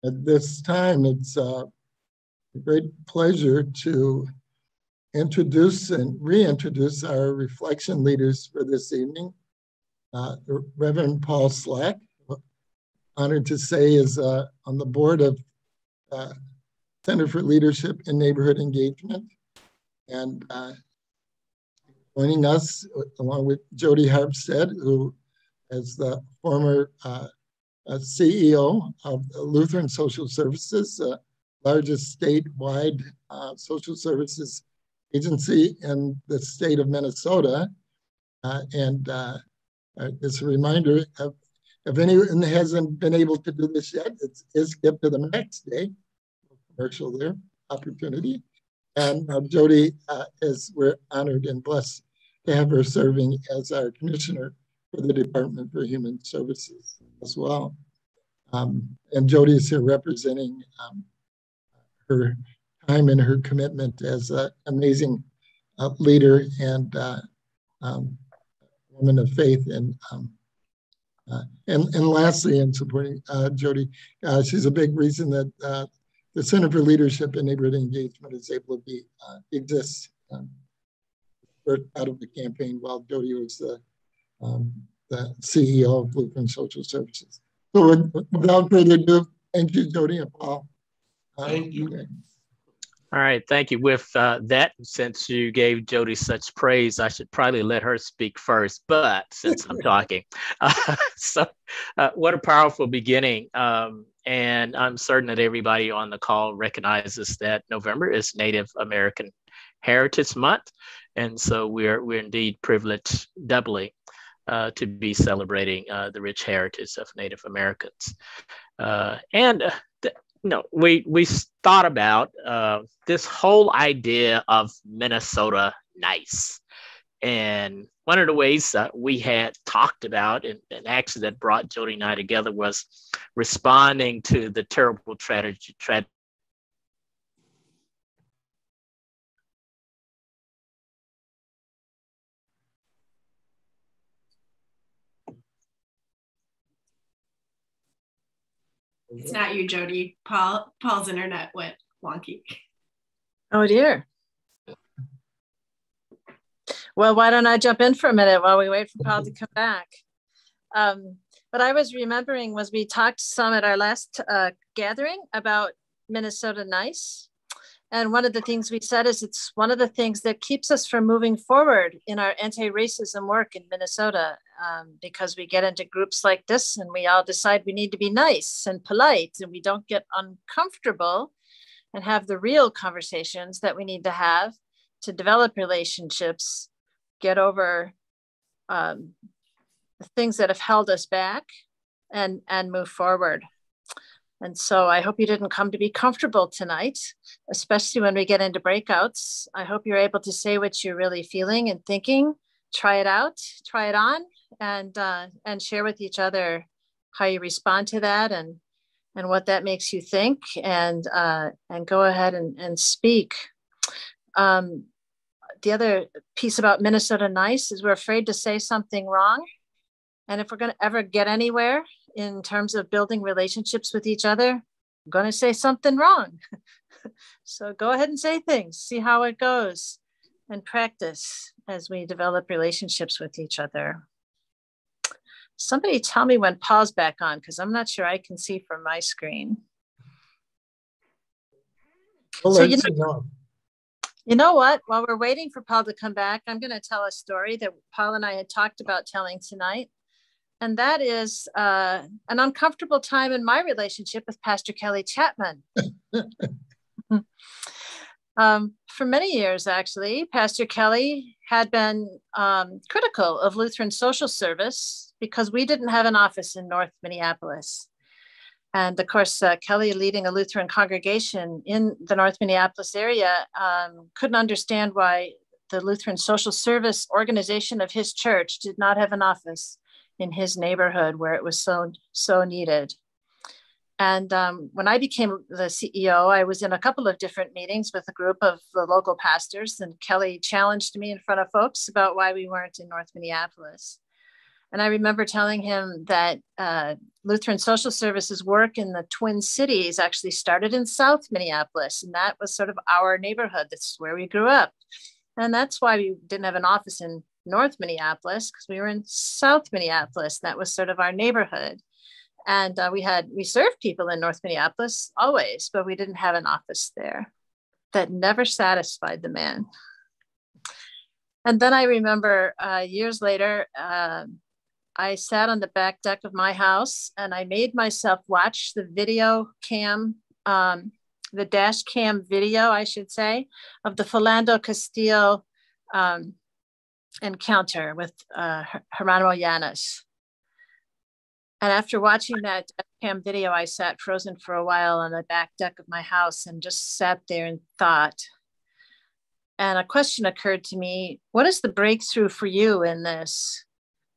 At this time, it's a great pleasure to introduce and reintroduce our reflection leaders for this evening. Reverend Paul Slack, honored to say, is on the board of Center for Leadership and Neighborhood Engagement. And joining us, along with Jodi Harpstead, who is the former CEO of Lutheran Social Services, largest statewide social services agency in the state of Minnesota. And as a reminder, if anyone hasn't been able to do this yet, it's Skip to the Max Day, commercial there, opportunity. And Jodi, we're honored and blessed to have her serving as our commissioner for the Department for Human Services as well. And Jodi is here representing her time and her commitment as an amazing leader and woman of faith. And lastly, in supporting Jodi, she's a big reason that the Center for Leadership and Neighborhood Engagement is able to exist out of the campaign while Jodi was the CEO of Lutheran Social Services. So without further ado, thank you, Jodi and Paul. Thank you. Okay. All right, thank you. With that, since you gave Jodi such praise, I should probably let her speak first, but since I'm talking. What a powerful beginning. And I'm certain that everybody on the call recognizes that November is Native American Heritage Month. And so we're indeed privileged doubly to be celebrating the rich heritage of Native Americans. We thought about this whole idea of Minnesota nice. And one of the ways that we had talked about and actually that brought Jodi and I together was responding to the terrible tragedy. It's not you, Jodi. Paul's internet went wonky. Oh dear. Well, why don't I jump in for a minute while we wait for Paul to come back? What I was remembering was we talked some at our last gathering about Minnesota nice. And one of the things we said is it's one of the things that keeps us from moving forward in our anti-racism work in Minnesota, because we get into groups like this and we all decide we need to be nice and polite and we don't get uncomfortable and have the real conversations that we need to have to develop relationships, get over the things that have held us back and move forward. And so I hope you didn't come to be comfortable tonight, especially when we get into breakouts. I hope you're able to say what you're really feeling and thinking, try it out, try it on, and share with each other how you respond to that and what that makes you think, and go ahead and speak. The other piece about Minnesota nice is we're afraid to say something wrong. And if we're going to ever get anywhere in terms of building relationships with each other, I'm going to say something wrong. So go ahead and say things, see how it goes, and practice as we develop relationships with each other. Somebody tell me when Paul's back on, because I'm not sure I can see from my screen. So you know what? While we're waiting for Paul to come back, I'm going to tell a story that Paul and I had talked about telling tonight. And that is an uncomfortable time in my relationship with Pastor Kelly Chatman. For many years, actually, Pastor Kelly had been critical of Lutheran social service because we didn't have an office in North Minneapolis. And of course, Kelly, leading a Lutheran congregation in the North Minneapolis area, couldn't understand why the Lutheran social service organization of his church did not have an office in his neighborhood where it was so needed. And when I became the CEO, I was in a couple of different meetings with a group of the local pastors, and Kelly challenged me in front of folks about why we weren't in North Minneapolis. And I remember telling him that Lutheran Social Services work in the Twin Cities actually started in South Minneapolis. And that was sort of our neighborhood. That's where we grew up. And that's why we didn't have an office in North Minneapolis, because we were in South Minneapolis. That was sort of our neighborhood. And we served people in North Minneapolis always, but we didn't have an office there. That never satisfied the man. And then I remember years later, I sat on the back deck of my house and I made myself watch the video cam, the dash cam video, I should say, of the Philando Castile encounter with Geronimo Llanes. And after watching that cam video, I sat frozen for a while on the back deck of my house and just sat there and thought. And a question occurred to me: what is the breakthrough for you in this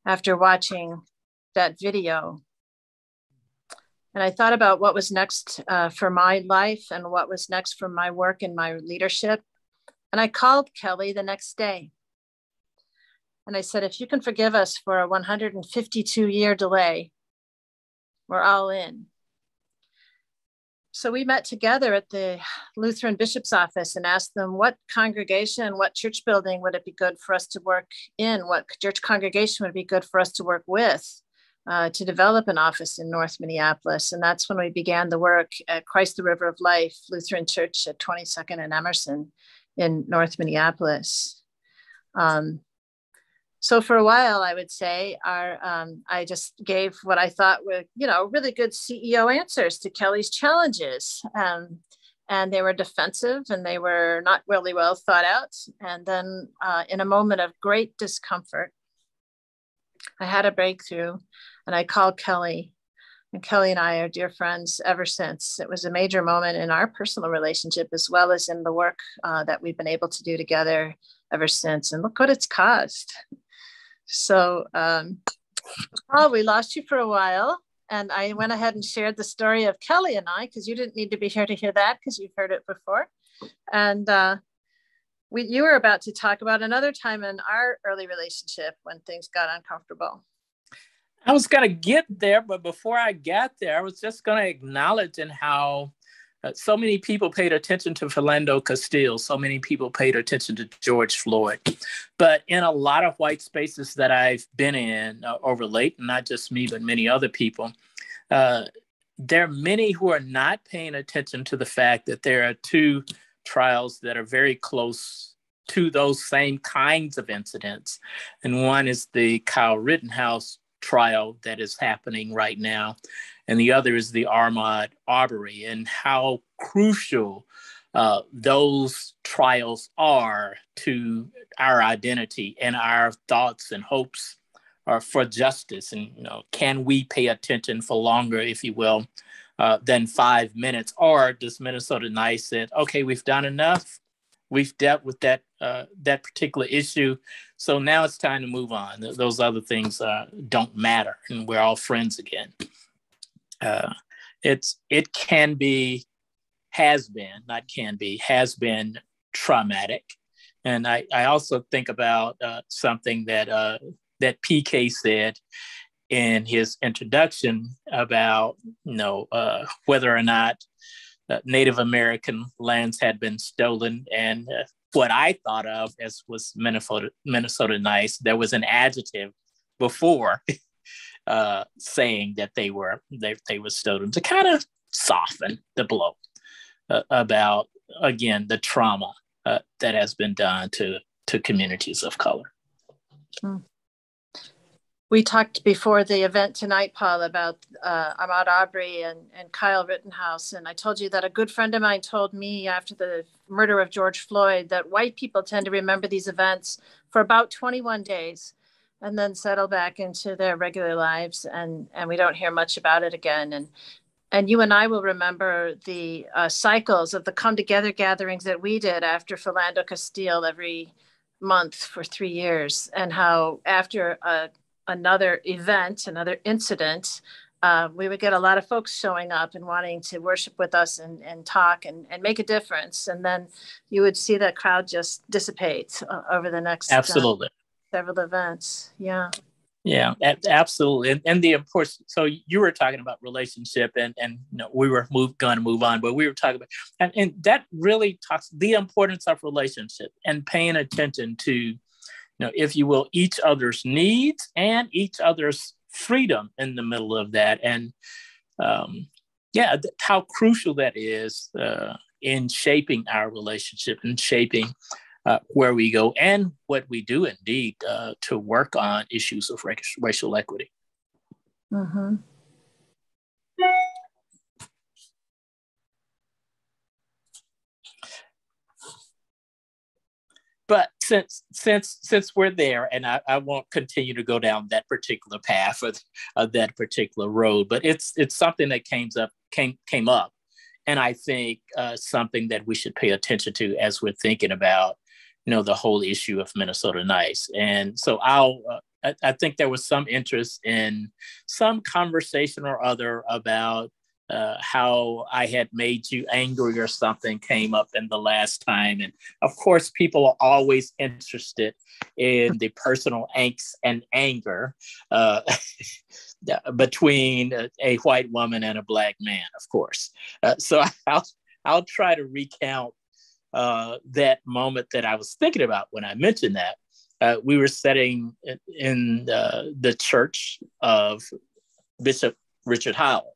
after watching that video? And I thought about what was next for my life and what was next for my work and my leadership. And I called Kelly the next day. And I said, if you can forgive us for a 152-year delay, we're all in. So we met together at the Lutheran bishop's office and asked them what congregation, what church building would it be good for us to work in? What church congregation would be good for us to work with to develop an office in North Minneapolis? And that's when we began the work at Christ the River of Life Lutheran Church at 22nd and Emerson in North Minneapolis. So for a while, I would say, I just gave what I thought were, really good CEO answers to Kelly's challenges. And they were defensive and they were not really well thought out. And then in a moment of great discomfort, I had a breakthrough and I called Kelly. And Kelly and I are dear friends ever since. It was a major moment in our personal relationship as well as in the work that we've been able to do together ever since. And look what it's caused. So, Paul, we lost you for a while, and I went ahead and shared the story of Kelly and I, because you didn't need to be here to hear that, because you've heard it before. And you were about to talk about another time in our early relationship when things got uncomfortable. I was going to get there, but before I got there, I was just going to acknowledge in how so many people paid attention to Philando Castile. So many people paid attention to George Floyd. But in a lot of white spaces that I've been in over late, not just me, but many other people, there are many who are not paying attention to the fact that there are two trials that are very close to those same kinds of incidents. And one is the Kyle Rittenhouse trial that is happening right now. And the other is the Ahmaud Arbery, and how crucial those trials are to our identity and our thoughts and hopes for justice. And, can we pay attention for longer, if you will, than 5 minutes? Or does Minnesota Nice say, okay, we've done enough. We've dealt with that particular issue. So now it's time to move on. Those other things don't matter, and we're all friends again. It can be, has been traumatic. And I also think about something that PK said in his introduction about, whether or not Native American lands had been stolen. And what I thought of as was Minnesota Nice, there was an adjective before saying that they were stolen to kind of soften the blow about, again, the trauma that has been done to communities of color. We talked before the event tonight, Paul, about Ahmaud Arbery and Kyle Rittenhouse. And I told you that a good friend of mine told me after the murder of George Floyd that white people tend to remember these events for about 21 days. And then settle back into their regular lives, and we don't hear much about it again. And you and I will remember the cycles of the come together gatherings that we did after Philando Castile every month for 3 years, and how after another event, another incident, we would get a lot of folks showing up and wanting to worship with us and talk and make a difference. And then you would see that crowd just dissipate over the next absolutely. Several events. Yeah. Yeah, absolutely. And the importance, so you were talking about relationship and we were going to move on, but we were talking about, and that really talks the importance of relationship and paying attention to, if you will, each other's needs and each other's freedom in the middle of that. And how crucial that is in shaping our relationship and shaping where we go and what we do indeed to work on issues of racial equity. Mm-hmm. But since we're there, and I won't continue to go down that particular path of that particular road, but it's something that came up, and I think something that we should pay attention to as we're thinking about the whole issue of Minnesota Nice. And so I think there was some interest in some conversation or other about how I had made you angry or something came up in the last time. And of course, people are always interested in the personal angst and anger between a white woman and a Black man, of course. So I'll try to recount that moment that I was thinking about when I mentioned that. We were sitting in the church of Bishop Richard Howell.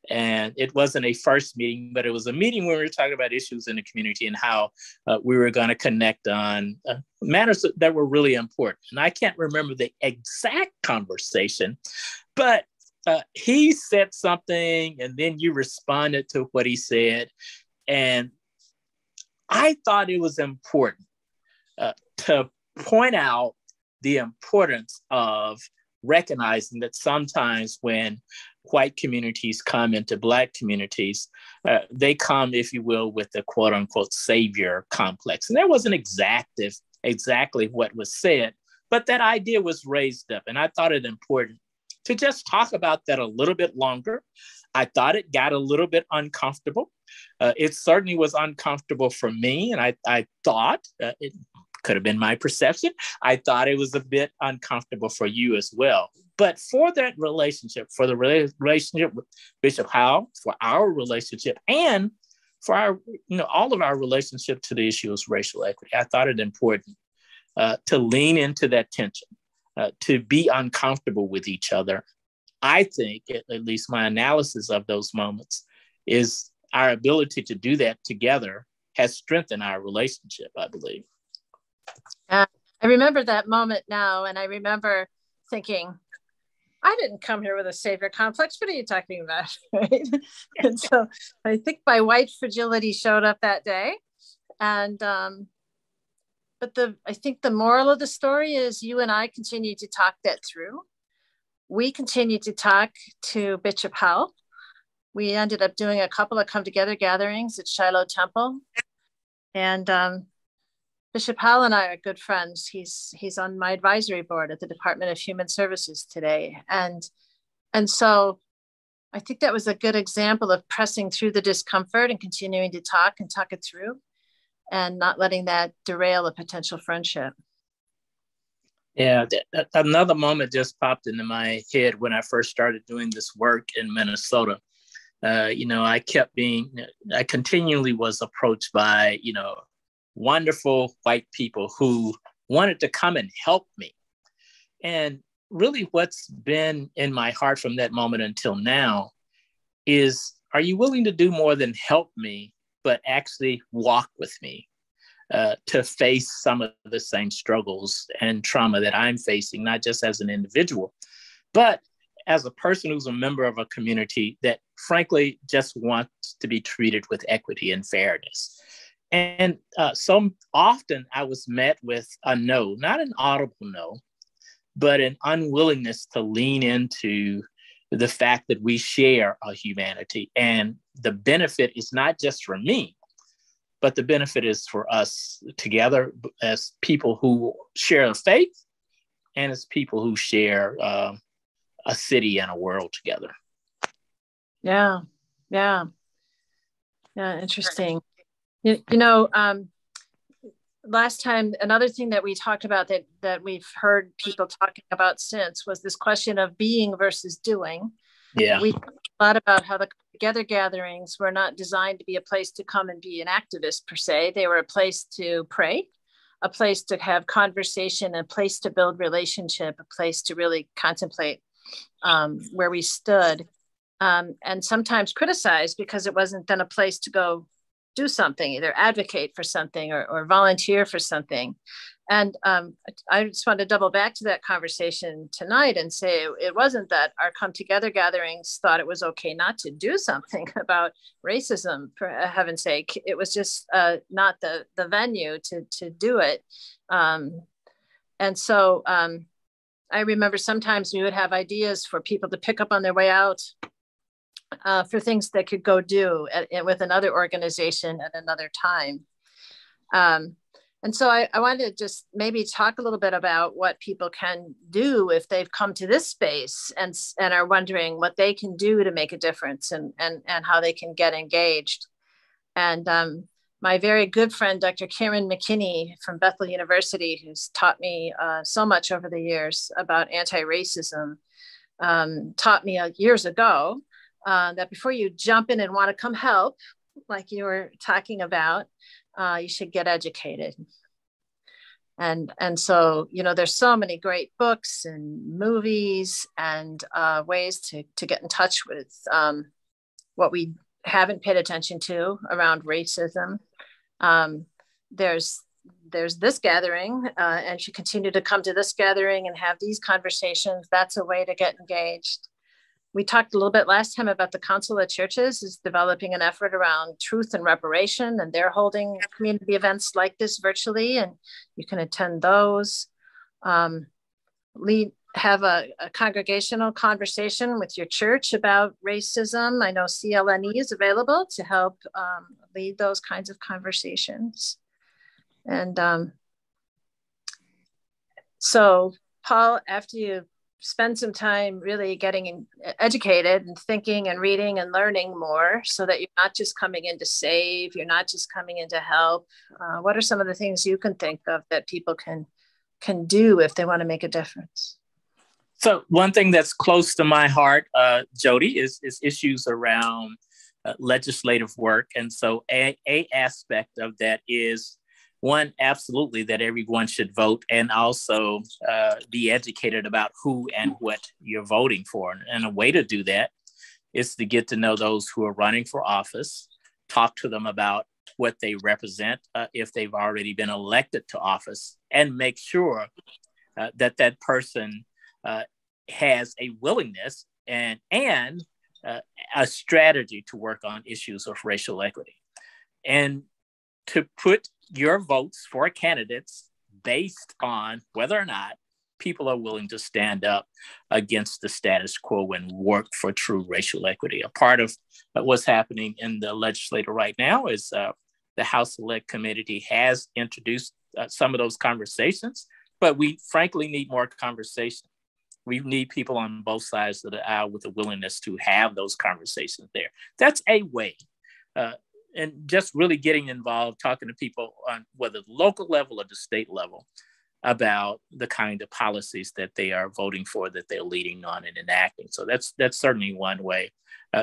And it wasn't a first meeting, but it was a meeting where we were talking about issues in the community and how we were going to connect on matters that were really important. And I can't remember the exact conversation, but he said something and then you responded to what he said. And I thought it was important to point out the importance of recognizing that sometimes when white communities come into Black communities, they come, if you will, with the quote unquote savior complex. And that wasn't exactly what was said, but that idea was raised up. And I thought it important to just talk about that a little bit longer. I thought it got a little bit uncomfortable. It certainly was uncomfortable for me. And I thought it could have been my perception. I thought it was a bit uncomfortable for you as well. But for that relationship, for the relationship with Bishop Howell, for our relationship, and for our, all of our relationship to the issue of racial equity, I thought it important to lean into that tension, to be uncomfortable with each other. I think, at least my analysis of those moments, is our ability to do that together has strengthened our relationship, I believe. I remember that moment now, and I remember thinking, I didn't come here with a savior complex. What are you talking about? Right? And so I think my white fragility showed up that day. And but I think the moral of the story is you and I continue to talk that through. We continued to talk to Bishop Howell. We ended up doing a couple of come together gatherings at Shiloh Temple. And Bishop Howell and I are good friends. He's on my advisory board at the Department of Human Services today. And so I think that was a good example of pressing through the discomfort and continuing to talk it through and not letting that derail a potential friendship. Yeah, another moment just popped into my head when I first started doing this work in Minnesota. I continually was approached by, wonderful white people who wanted to come and help me. And really what's been in my heart from that moment until now is, are you willing to do more than help me, but actually walk with me to face some of the same struggles and trauma that I'm facing, not just as an individual, but as a person who's a member of a community that frankly just wants to be treated with equity and fairness. And so often I was met with a no, not an audible no, but an unwillingness to lean into the fact that we share a humanity. And the benefit is not just for me, but the benefit is for us together as people who share a faith and as people who share a city and a world together. Yeah. Interesting. last time, another thing that we talked about that we've heard people talking about since was this question of being versus doing. Yeah. We talked a lot about how the Together gatherings were not designed to be a place to come and be an activist per se. They were a place to pray, a place to have conversation, a place to build relationship, a place to really contemplate where we stood, and sometimes criticize because it wasn't then a place to go do something, either advocate for something or volunteer for something. And I just want to double back to that conversation tonight and say it wasn't that our come together gatherings thought it was okay not to do something about racism, for heaven's sake. It was just not the venue to do it. And so I remember sometimes we would have ideas for people to pick up on their way out for things they could go do with another organization at another time. And so I wanted to just maybe talk a little bit about what people can do if they've come to this space and are wondering what they can do to make a difference and how they can get engaged. And my very good friend, Dr. Karen McKinney from Bethel University, who's taught me so much over the years about anti-racism, taught me years ago that before you jump in and want to come help, like you were talking about, you should get educated. And so, you know, there's so many great books and movies and ways to get in touch with what we haven't paid attention to around racism. There's this gathering, and you continue to come to this gathering and have these conversations. That's a way to get engaged. We talked a little bit last time about the Council of Churches is developing an effort around truth and reparation, and they're holding community events like this virtually, and you can attend those. Have a congregational conversation with your church about racism. I know CLNE is available to help lead those kinds of conversations. And so, Paul, after you spend some time really getting educated and thinking and reading and learning more so that you're not just coming in to save, you're not just coming in to help. What are some of the things you can think of that people can do if they want to make a difference? So one thing that's close to my heart, Jodi, is issues around legislative work. And so a aspect of that is one, absolutely, that everyone should vote and also be educated about who and what you're voting for. And a way to do that is to get to know those who are running for office, talk to them about what they represent if they've already been elected to office, and make sure that person has a willingness and a strategy to work on issues of racial equity. And to put your votes for candidates based on whether or not people are willing to stand up against the status quo and work for true racial equity. A part of what's happening in the legislature right now is the House Select Committee has introduced some of those conversations, but we frankly need more conversation. We need people on both sides of the aisle with a willingness to have those conversations there. That's a way. And just really getting involved, talking to people on whether the local level or the state level about the kind of policies that they are voting for, that they're leading on and enacting. So that's certainly one way.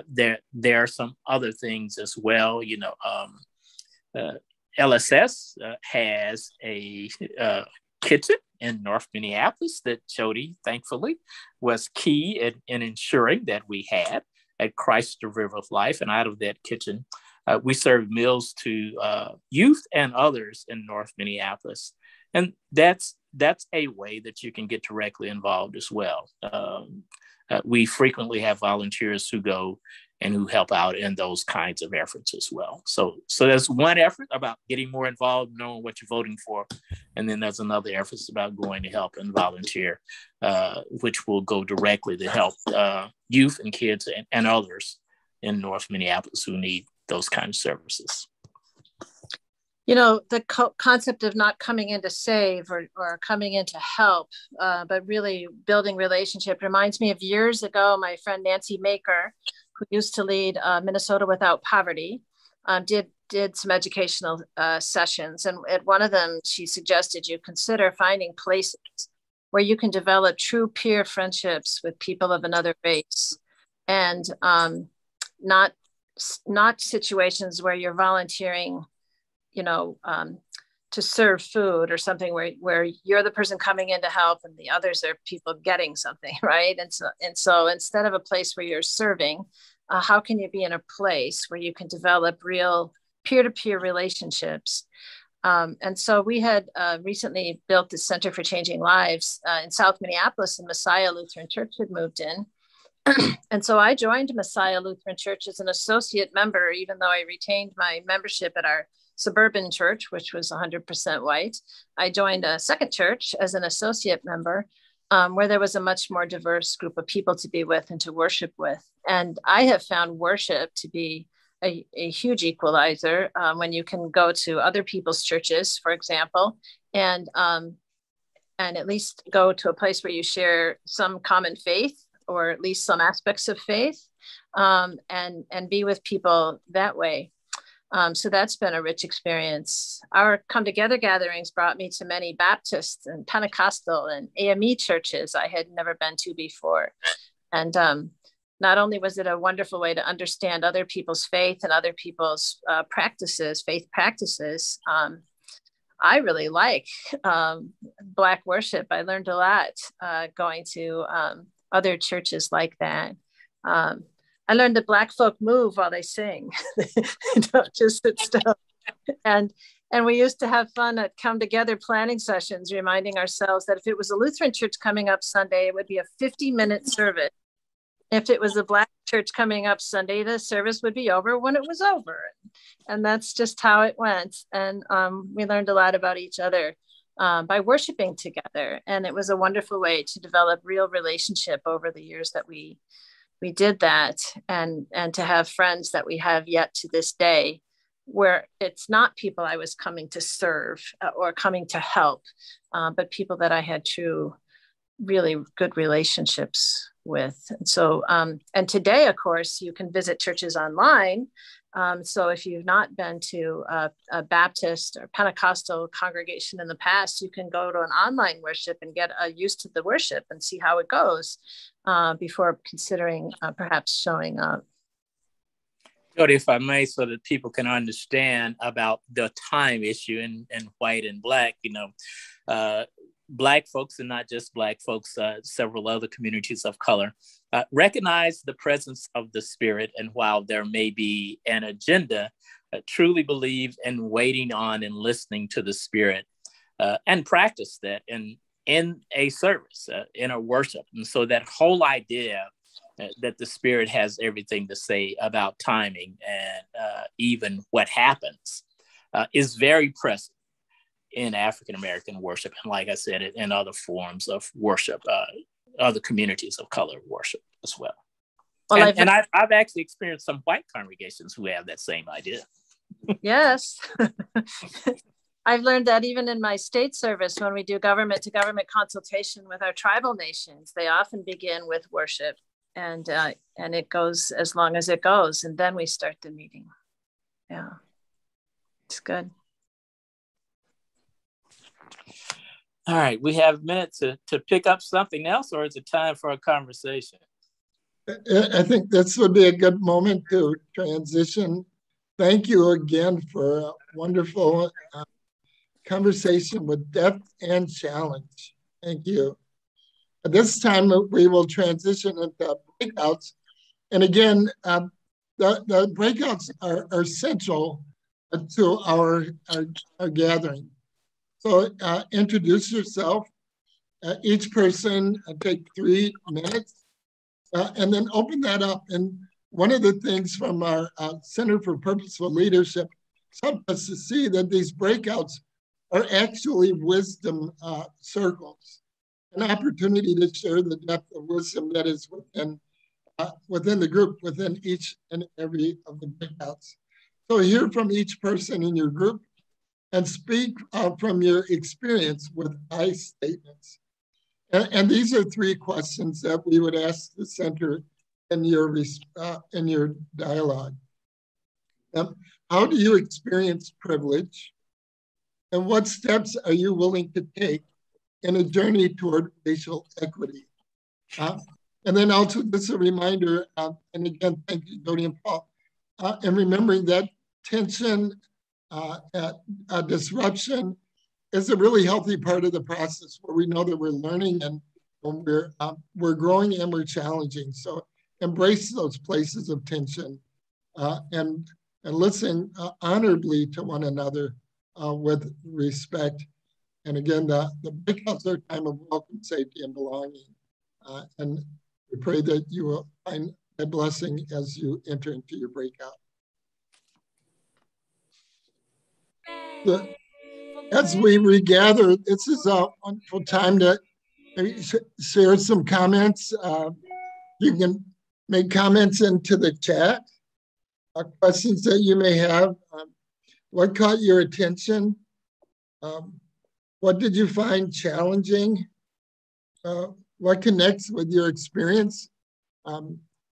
There are some other things as well. You know, LSS has a kitchen in North Minneapolis that Jodi, thankfully, was key in ensuring that we had at Christ the River of Life. And out of that kitchen, we serve meals to youth and others in North Minneapolis. And that's a way that you can get directly involved as well. We frequently have volunteers who go and who help out in those kinds of efforts as well. So there's one effort about getting more involved, knowing what you're voting for. And then there's another effort about going to help and volunteer, which will go directly to help youth and kids and others in North Minneapolis who need those kinds of services. You know, the concept of not coming in to save or coming in to help, but really building relationship reminds me of years ago, my friend Nancy Maker, who used to lead Minnesota Without Poverty, did some educational sessions. And at one of them, she suggested you consider finding places where you can develop true peer friendships with people of another race, and not situations where you're volunteering, to serve food or something where you're the person coming in to help and the others are people getting something, right? And so instead of a place where you're serving, how can you be in a place where you can develop real peer-to-peer relationships? And so we had recently built the Center for Changing Lives in South Minneapolis, and Messiah Lutheran Church had moved in. And so I joined Messiah Lutheran Church as an associate member, even though I retained my membership at our suburban church, which was 100% white. I joined a second church as an associate member, where there was a much more diverse group of people to be with and to worship with. And I have found worship to be a huge equalizer when you can go to other people's churches, for example, and at least go to a place where you share some common faith, or at least some aspects of faith, and be with people that way. So that's been a rich experience. Our Come Together gatherings brought me to many Baptist and Pentecostal and AME churches I had never been to before. And not only was it a wonderful way to understand other people's faith and other people's faith practices, I really like Black worship. I learned a lot going to other churches like that. I learned that Black folk move while they sing. They don't just sit still. And we used to have fun at Come Together planning sessions, reminding ourselves that if it was a Lutheran church coming up Sunday, it would be a 50-minute service. If it was a Black church coming up Sunday, the service would be over when it was over. And that's just how it went. And we learned a lot about each other by worshiping together. And it was a wonderful way to develop real relationship over the years that we did that, and to have friends that we have yet to this day, where it's not people I was coming to serve or coming to help, but people that I had true, really good relationships with. And so, and today, of course, you can visit churches online. So if you've not been to a Baptist or Pentecostal congregation in the past, you can go to an online worship and get used to the worship and see how it goes before considering perhaps showing up. Jodi, if I may, so that people can understand about the time issue in white and Black, Black folks, and not just Black folks, several other communities of color, recognize the presence of the Spirit, and while there may be an agenda, truly believe in waiting on and listening to the Spirit, and practice that in a service, in a worship. And so that whole idea that the Spirit has everything to say about timing and even what happens is very present in African-American worship. And like I said, in other forms of worship, other communities of color worship as well. Well, and I've actually experienced some white congregations who have that same idea. Yes. I've learned that even in my state service, when we do government to government consultation with our tribal nations, they often begin with worship, and it goes as long as it goes. And then we start the meeting. Yeah, it's good. All right, we have a minute to pick up something else, or is it time for a conversation? I think this would be a good moment to transition. Thank you again for a wonderful conversation with depth and challenge. Thank you. At this time, we will transition into breakouts. And again, the breakouts are central to our gathering. So introduce yourself. Each person take 3 minutes, and then open that up. And one of the things from our Center for Purposeful Leadership helped us to see that these breakouts are actually wisdom circles, an opportunity to share the depth of wisdom that is within the group, within each and every of the breakouts. So hear from each person in your group and speak from your experience with I statements. And these are 3 questions that we would ask the center in your dialogue. How do you experience privilege? And what steps are you willing to take in a journey toward racial equity? And then also just a reminder, and again, thank you, Jodi and Paul, and remembering that tension, disruption is a really healthy part of the process where we know that we're learning and when we're growing and we're challenging. So embrace those places of tension and listen honorably to one another with respect. And again, the breakouts are a time of welcome, safety, and belonging. And we pray that you will find a blessing as you enter into your breakout. As we regather, this is a wonderful time to share some comments. You can make comments into the chat, questions that you may have. What caught your attention? What did you find challenging? What connects with your experience?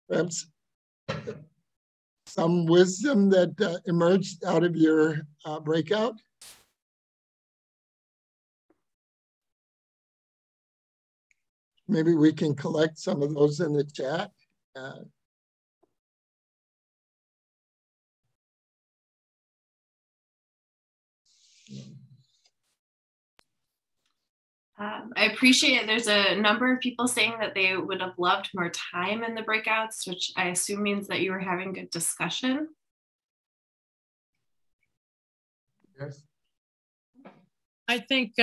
Perhaps some wisdom that emerged out of your breakout? Maybe we can collect some of those in the chat. I appreciate it. There's a number of people saying that they would have loved more time in the breakouts, which I assume means that you were having good discussion. Yes. I think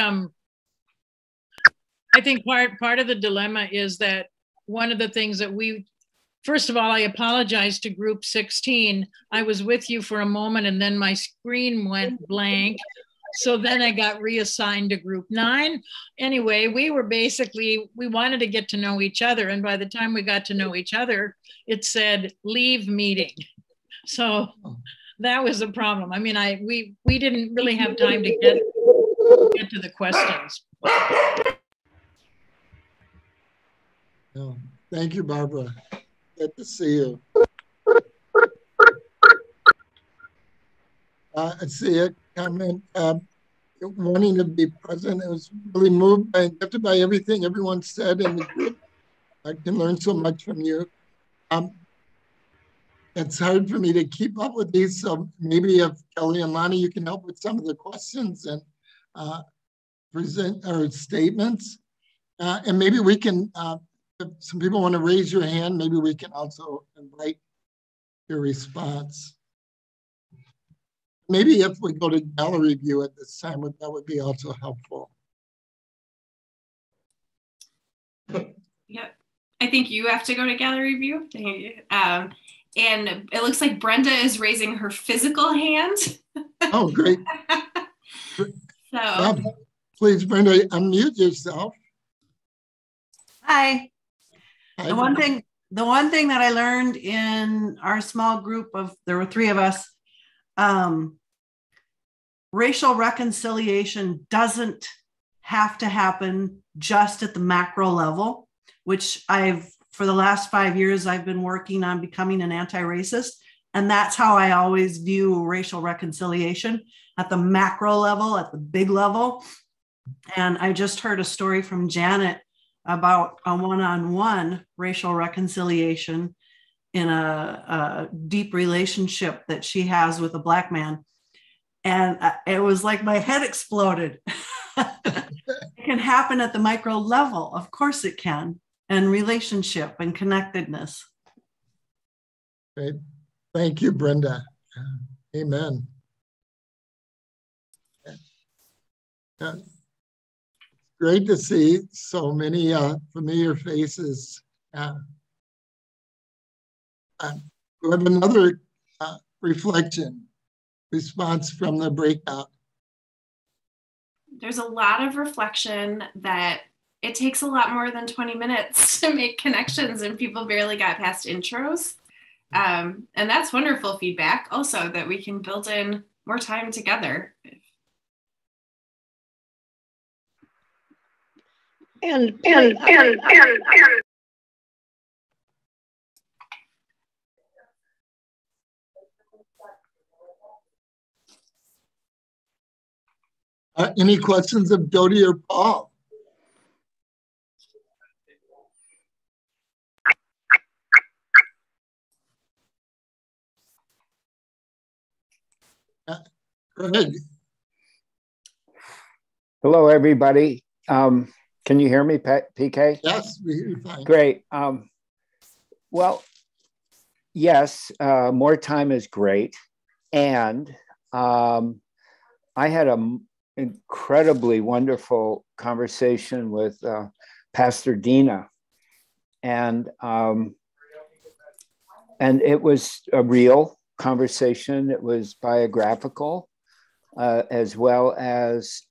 part of the dilemma is that one of the things that first of all, I apologize to group 16. I was with you for a moment and then my screen went blank. So then I got reassigned to group 9. Anyway, we wanted to get to know each other. And by the time we got to know each other, it said leave meeting. So that was a problem. I mean, we didn't really have time to get to the questions. Oh, thank you, Barbara. Good to see you. I see a comment wanting to be present. I was really moved by everything everyone said in the group. I can learn so much from you. It's hard for me to keep up with these, so maybe if Kelly and Lonnie, you can help with some of the questions and present our statements. And maybe we can, if some people want to raise your hand, maybe we can also invite your response. Maybe if we go to gallery view at this time, that would be also helpful. Yep. I think you have to go to gallery view. And it looks like Brenda is raising her physical hand. Oh, great. So please, Brenda, unmute yourself. Hi. The one thing that I learned in our small group there were 3 of us, racial reconciliation doesn't have to happen just at the macro level, which for the last 5 years, I've been working on becoming an anti-racist. And that's how I always view racial reconciliation, at the macro level, at the big level. And I just heard a story from Janet about a one-on-one racial reconciliation in a deep relationship that she has with a Black man. And it was like my head exploded. It can happen at the micro level. Of course it can. And relationship and connectedness. Great. Thank you, Brenda. Amen. Great to see so many familiar faces. We have another response from the breakout. there's a lot of reflection that it takes a lot more than 20 minutes to make connections, and people barely got past intros. And that's wonderful feedback also, that we can build in more time together. Any questions of Jodi or Paul? Greg. Hello, everybody. Can you hear me, PK? Yes, we hear you fine. Great. Well, yes, more time is great. And I had an incredibly wonderful conversation with Pastor Dina. And it was a real conversation. It was biographical, as well as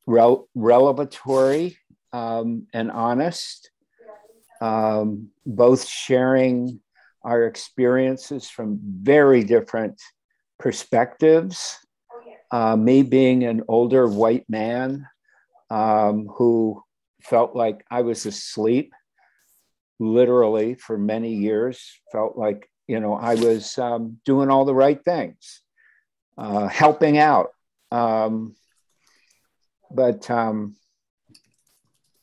revelatory and honest, both sharing our experiences from very different perspectives. Me being an older white man who felt like I was asleep literally for many years, felt like, you know, I was doing all the right things, helping out. But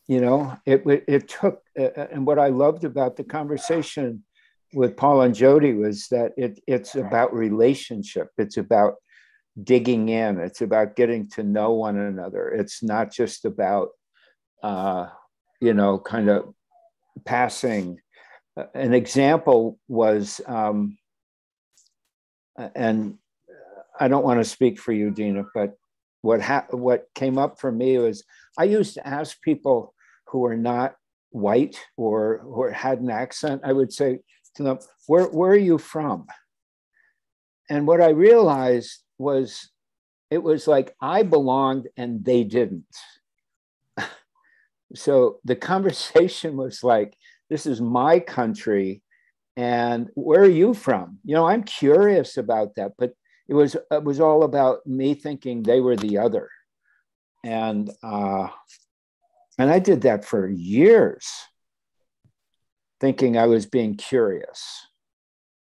you know, it took, and what I loved about the conversation with Paul and Jodi was that it's about relationship. It's about digging in. It's about getting to know one another. It's not just about, you know, kind of passing. An example was, and I don't want to speak for you, Dina, but what came up for me was I used to ask people who were not white or had an accent. I would say to them, where are you from? And what I realized was it was like I belonged and they didn't. So the conversation was like, this is my country, and where are you from? You know, I'm curious about that, but it was all about me thinking they were the other. And I did that for years, thinking I was being curious.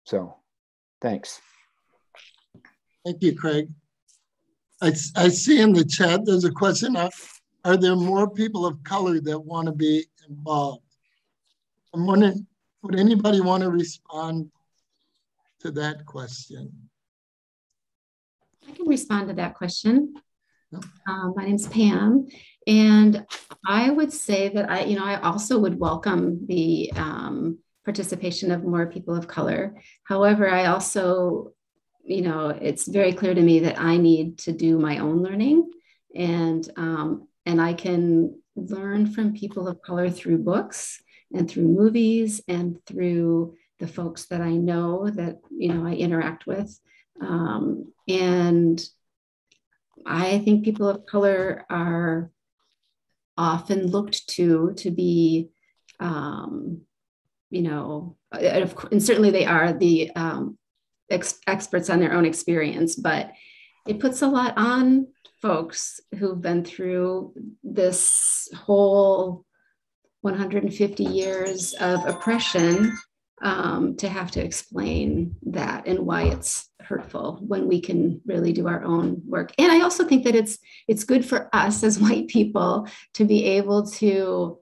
So thanks. Thank you, Craig. I see in the chat, there's a question. Are there more people of color that want to be involved? I'm wondering, would anybody want to respond to that question? I can respond to that question. My name's Pam, and I would say that I also would welcome the participation of more people of color. However, I also, it's very clear to me that I need to do my own learning, and I can learn from people of color through books and through movies and through the folks that I know that I interact with. And I think people of color are often looked to be, and certainly they are the experts on their own experience, but it puts a lot on folks who've been through this whole 150 years of oppression to have to explain that and why it's hurtful when we can really do our own work. And I also think that it's good for us as white people to be able to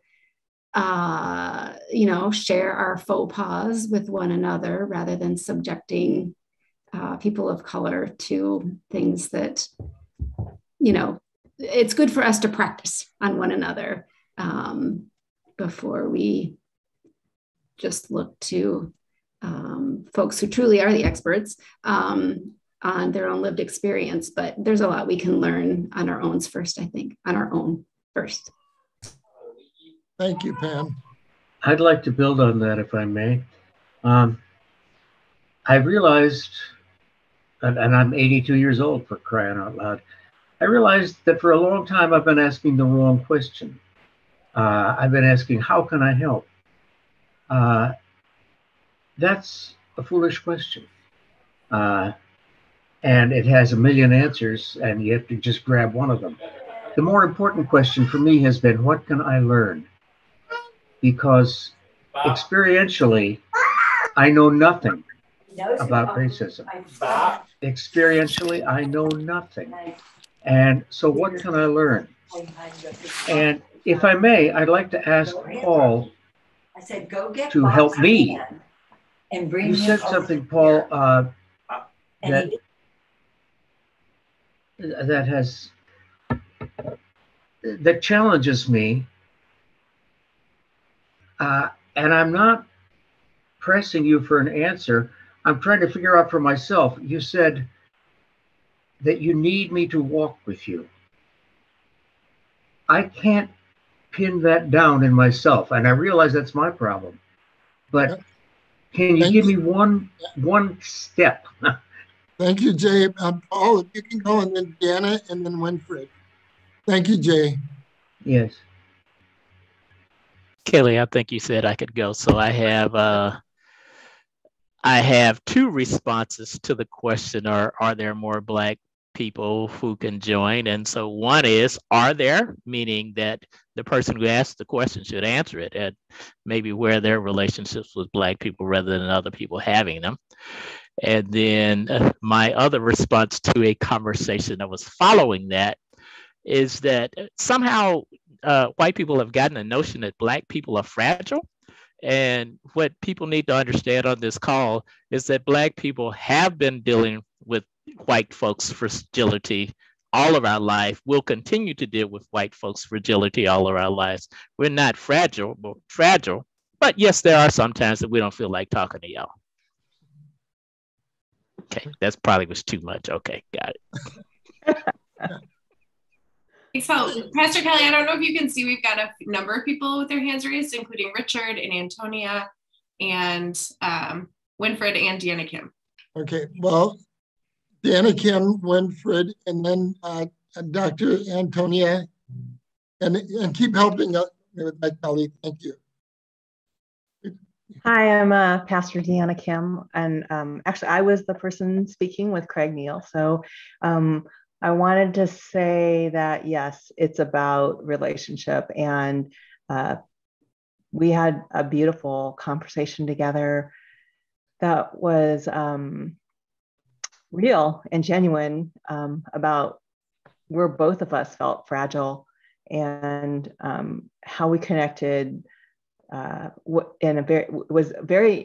share our faux pas with one another rather than subjecting people of color to things that, it's good for us to practice on one another before we just look to folks who truly are the experts on their own lived experience. But there's a lot we can learn on our own first, I think, on our own first. Thank you, Pam. I'd like to build on that, if I may. I realized, and I'm 82 years old, for crying out loud, I realized that for a long time I've been asking the wrong question. I've been asking, how can I help? That's a foolish question. And it has a million answers, and you have to just grab one of them. The more important question for me has been, what can I learn? Because experientially, I know nothing about racism. Experientially, I know nothing. And so what can I learn? And if I may, I'd like to ask Paul to help me. You said something, Paul, that challenges me. And I'm not pressing you for an answer. I'm trying to figure out for myself. You said that you need me to walk with you. I can't pin that down in myself, and I realize that's my problem. But can you give me one step? Thank you, Jay. Paul, if you can go, and then Deanna, and then Winfred. Thank you, Jay. Yes. Kelly, I think you said I could go. So I have two responses to the question, are there more Black people who can join? And so one is, are there, meaning that the person who asked the question should answer it, and maybe where their relationships with Black people rather than other people having them. And then my other response to a conversation that was following that is that somehow white people have gotten a notion that Black people are fragile. And what people need to understand on this call is that Black people have been dealing with white folks' fragility all of our life. We'll continue to deal with white folks' fragility all of our lives. We're not fragile, but yes, there are some times that we don't feel like talking to y'all. Okay, that's probably was too much. Okay, got it. So, Pastor Kelly, I don't know if you can see, we've got a number of people with their hands raised, including Richard and Antonia and Winfred and Deanna Kim. Okay, well, Deanna Kim, Winfred, and then Dr. Antonia, and keep helping us with that, Kelly. Thank you. Hi, I'm Pastor Deanna Kim, and actually I was the person speaking with Craig Neal. So I wanted to say that, yes, it's about relationship, and we had a beautiful conversation together that was real and genuine about where both of us felt fragile, and how we connected was very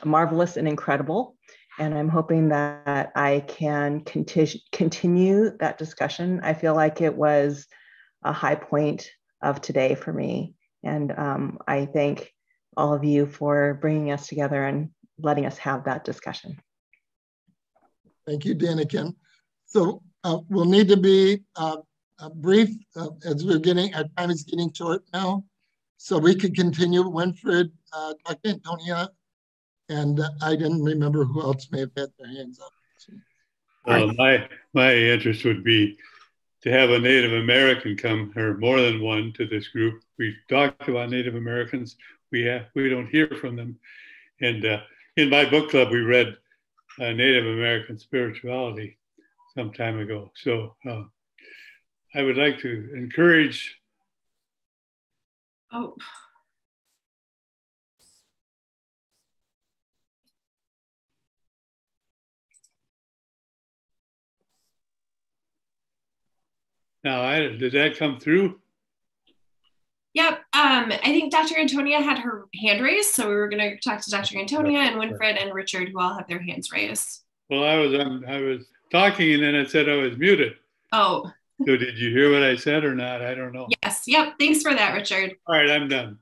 marvelous and incredible. And I'm hoping that I can continue that discussion. I feel like it was a high point of today for me. And I thank all of you for bringing us together and letting us have that discussion. Thank you, Danica. So we'll need to be brief as our time is getting short now. So we could continue. Winfred, Dr. Antonia, and I didn't remember who else may have had their hands up. My interest would be to have a Native American come, or more than one, to this group. We've talked about Native Americans. We don't hear from them. And in my book club, we read Native American spirituality some time ago. So I would like to encourage. Oh. Now, did that come through? Yep. I think Dr. Antonia had her hand raised, so we were going to talk to Dr. Antonia and Winfred and Richard, who all have their hands raised. Well, I was talking, and then it said I was muted. Oh. So did you hear what I said or not? I don't know. Yes. Yep. Thanks for that, Richard. All right, I'm done.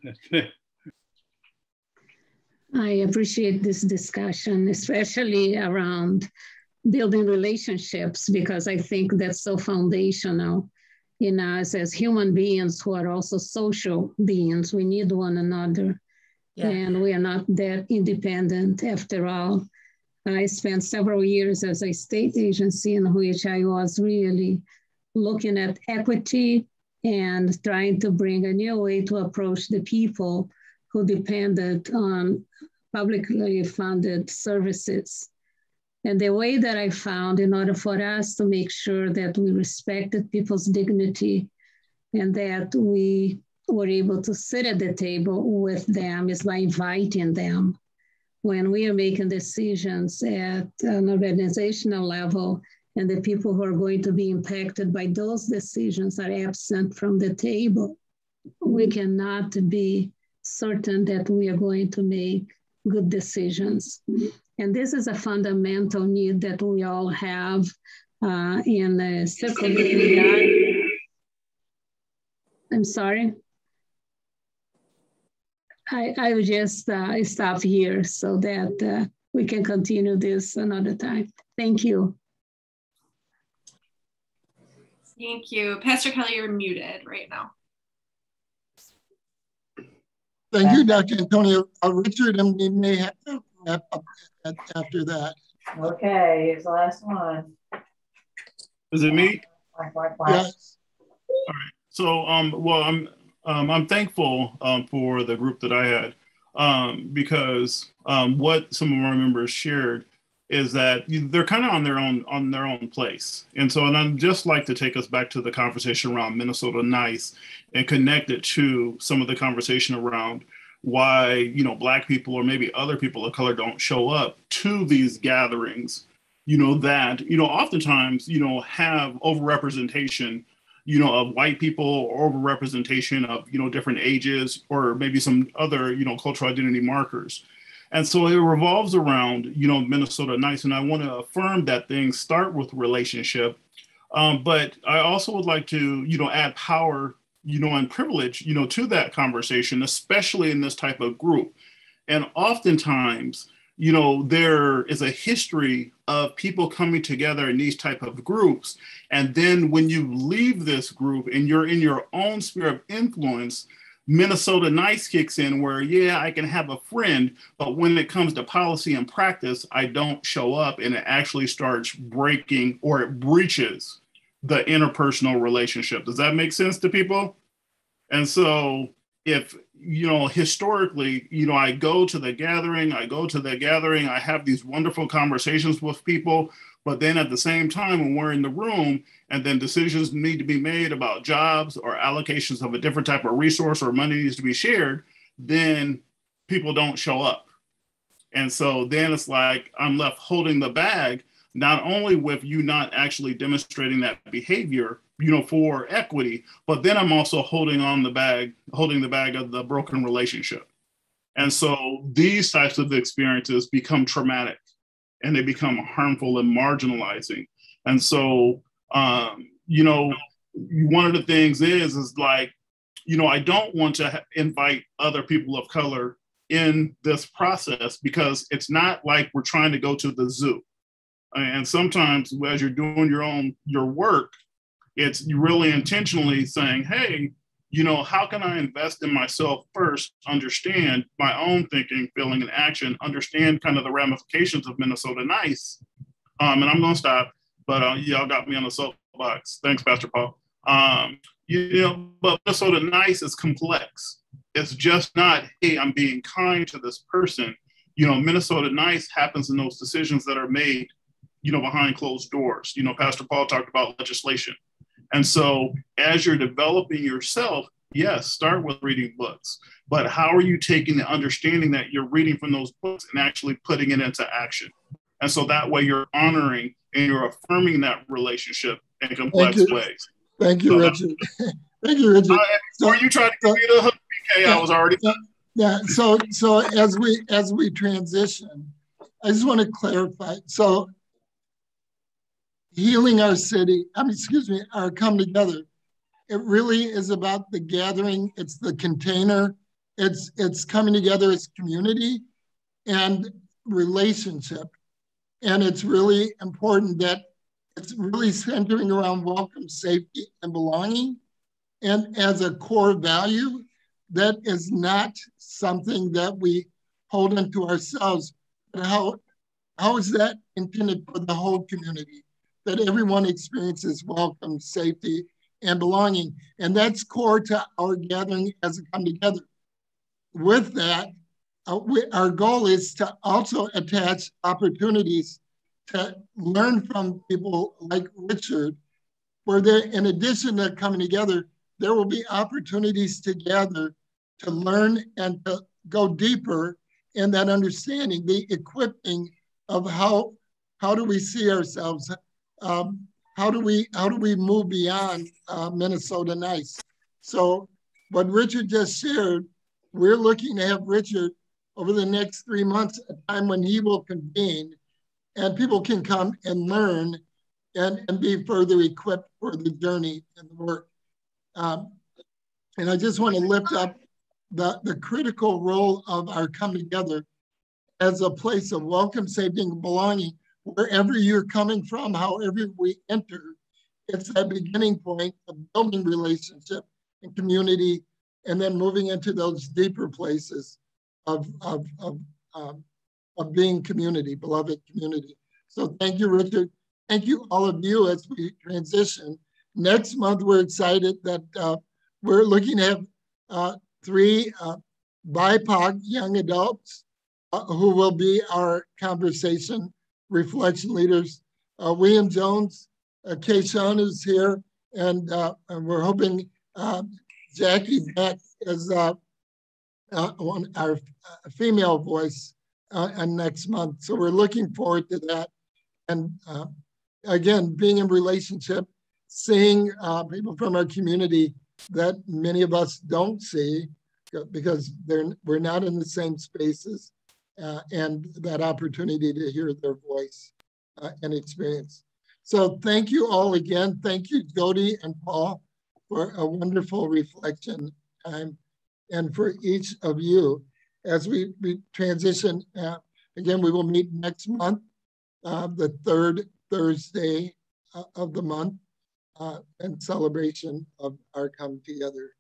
I appreciate this discussion, especially around building relationships, because I think that's so foundational in us as human beings who are also social beings. We need one another, and we are not that independent after all. I spent several years as a state agency in which I was really looking at equity and trying to bring a new way to approach the people who depended on publicly funded services. And the way that I found in order for us to make sure that we respected people's dignity and that we were able to sit at the table with them is by inviting them. When we are making decisions at an organizational level, and the people who are going to be impacted by those decisions are absent from the table, we cannot be certain that we are going to make good decisions. And this is a fundamental need that we all have in circulating that. I'm sorry. I will just stop here so that we can continue this another time. Thank you. Thank you. Pastor Kelly, you're muted right now. Thank you, Dr. Antonio. Richard, and we may have to wrap up after that. Okay, here's the last one. Is it me? Yes. All right. So, well, I'm thankful for the group that I had because what some of our members shared is that they're kind of on their own place. And so, and I'd just like to take us back to the conversation around Minnesota Nice and connect it to some of the conversation around why, you know, Black people or maybe other people of color don't show up to these gatherings, you know, that, you know, oftentimes, you know, have overrepresentation, you know, of white people or overrepresentation of, you know, different ages or maybe some other, you know, cultural identity markers. And so it revolves around, you know, Minnesota Nice. And I want to affirm that things start with relationship. But I also would like to, you know, add power, you know, and privilege, you know, to that conversation, especially in this type of group. And oftentimes, you know, there is a history of people coming together in these type of groups. And then when you leave this group and you're in your own sphere of influence, Minnesota Nice kicks in where, yeah, I can have a friend, but when it comes to policy and practice, I don't show up, and it actually starts breaking or it breaches the interpersonal relationship. Does that make sense to people? And so if, you know, historically, you know, I go to the gathering, I have these wonderful conversations with people, but then at the same time, when we're in the room and then decisions need to be made about jobs or allocations of a different type of resource or money needs to be shared, then people don't show up. And so then it's like, I'm left holding the bag, not only with you not actually demonstrating that behavior, you know, for equity, but then I'm also holding the bag of the broken relationship. And so these types of experiences become traumatic and they become harmful and marginalizing. And so, you know, one of the things is like, you know, I don't want to invite other people of color in this process because it's not like we're trying to go to the zoo. And sometimes as you're doing your work, it's really intentionally saying, hey, you know, how can I invest in myself first, understand my own thinking, feeling, and action, understand kind of the ramifications of Minnesota Nice. And I'm going to stop, but y'all got me on the soapbox. Thanks, Pastor Paul. You know, but Minnesota Nice is complex. It's just not, hey, I'm being kind to this person. You know, Minnesota Nice happens in those decisions that are made, you know, behind closed doors. You know, Pastor Paul talked about legislation. And so as you're developing yourself, yes, start with reading books, but how are you taking the understanding that you're reading from those books and actually putting it into action? And so that way you're honoring and you're affirming that relationship in complex ways. Thank you, Richard. Thank you, Richard. Are you trying to give me the hook, BK? I was already done. Yeah, so as we transition, I just want to clarify. So healing our city, our come together. It really is about the gathering. It's the container. It's coming together as community and relationship. And it's really important that it's really centering around welcome, safety, and belonging. And as a core value, that is not something that we hold into ourselves, but how is that intended for the whole community? That everyone experiences welcome, safety, and belonging. And that's core to our gathering as a come together. With that, our goal is to also attach opportunities to learn from people like Richard, where there, in addition to coming together, there will be opportunities together to learn and to go deeper in that understanding, the equipping of how do we see ourselves how do we move beyond Minnesota Nice? So what Richard just shared, we're looking to have Richard over the next 3 months, a time when he will convene and people can come and learn and be further equipped for the journey and the work. And I just want to lift up the critical role of our come together as a place of welcome, safety, and belonging. Wherever you're coming from, however we enter, it's that beginning point of building relationship and community, and then moving into those deeper places of being community, beloved community. So thank you, Richard. Thank you, all of you, as we transition. Next month, we're excited that we're looking to have 3 BIPOC young adults who will be our conversation reflection leaders. William Jones, Kayshawn is here, and we're hoping Jackie Beck is our female voice next month. So we're looking forward to that. And again, being in relationship, seeing people from our community that many of us don't see because we're not in the same spaces, and that opportunity to hear their voice and experience. So thank you all again. Thank you, Jodi and Paul, for a wonderful reflection time, and for each of you as we transition. Again, we will meet next month, the 3rd Thursday of the month, in celebration of our come together.